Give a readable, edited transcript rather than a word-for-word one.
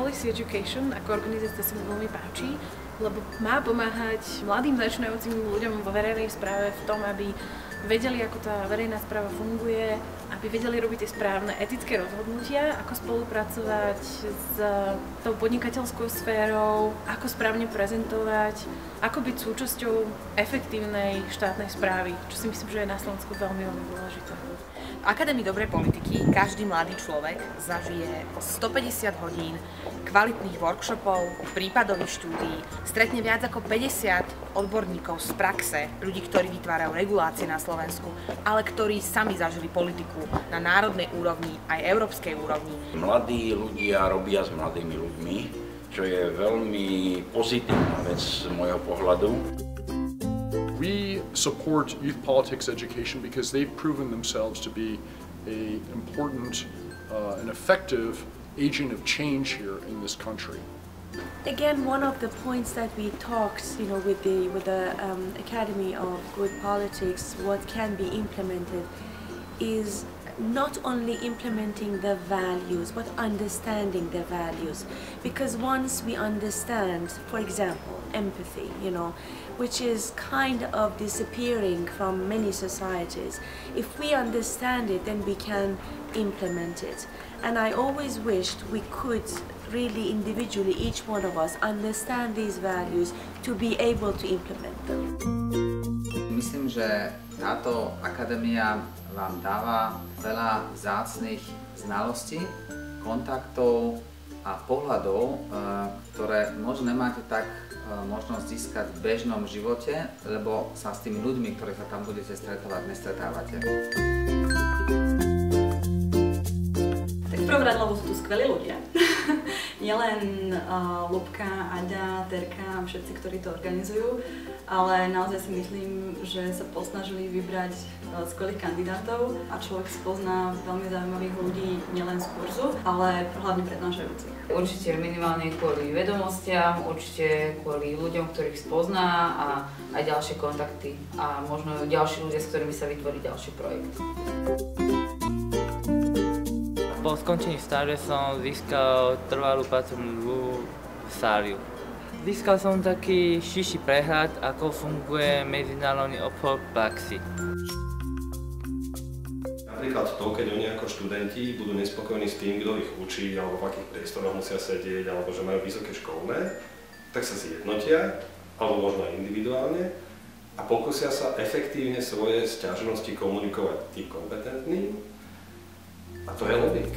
Policy Education ako organizácia sa mi veľmi páči, lebo má pomáhať mladým začínajúcim ľuďom vo verejnej správe v tom, aby vedeli, ako tá verejná správa funguje, aby vedeli robiť tie správne etické rozhodnutia, ako spolupracovať s tou podnikateľskou sférou, ako správne prezentovať, ako byť súčasťou efektívnej štátnej správy, čo si myslím, že je na Slovensku veľmi, veľmi dôležité. V Akadémii dobrej politiky každý mladý človek zažije 150 hodín kvalitných workshopov, prípadových štúdií, stretne viac ako 50 odborníkov z praxe, ľudí, ktorí vytvárajú regulácie na Slovensku, ale ktorí sami zažili politiku na národnej úrovni aj európskej úrovni. Mladí ľudia robia s mladými ľuďmi, čo je veľmi pozitívna vec z môjho pohľadu. We support youth politics education because they've proven themselves to be an important and effective agent of change here in this country. Again, one of the points that we talked, with the Academy of Good Politics, what can be implemented is not only implementing the values, but understanding the values. Because once we understand, for example, empathy, which is kind of disappearing from many societies, if we understand it, then we can implement it. And I always wished we could really individually, each one of us, understand these values to be able to implement them. Myslím, že táto akadémia vám dáva veľa vzácnych znalostí, kontaktov a pohľadov, ktoré možno nemáte tak možnosť získať v bežnom živote, lebo sa s tými ľuďmi, ktorí sa tam budete stretovať, nestretávate. Tak v prvom rade, lebo sú tu skvelí ľudia. Nielen Lubka, Aďa, Terka, všetci, ktorí to organizujú, ale naozaj si myslím, že sa posnažili vybrať skvelých kandidátov a človek spozná veľmi zaujímavých ľudí nielen z kurzu, ale hlavne prednášajúcich. Určite minimálne kvôli vedomostiam, určite kvôli ľuďom, ktorých spozná a aj ďalšie kontakty a možno ďalší ľudia, s ktorými sa vytvorí ďalší projekt. Po skončení stáže som získal trvalú pracovnú v Sáriu. Získal som taký širší prehľad, ako funguje medzinárodný obchod v praxi. Napríklad to, keď oni ako študenti budú nespokojní s tým, kto ich učí, alebo v akých priestoroch musia sedieť, alebo že majú vysoké školné, tak sa zjednotia, alebo možno aj individuálne, a pokúsia sa efektívne svoje sťažnosti komunikovať tým kompetentným, a to je lobbying.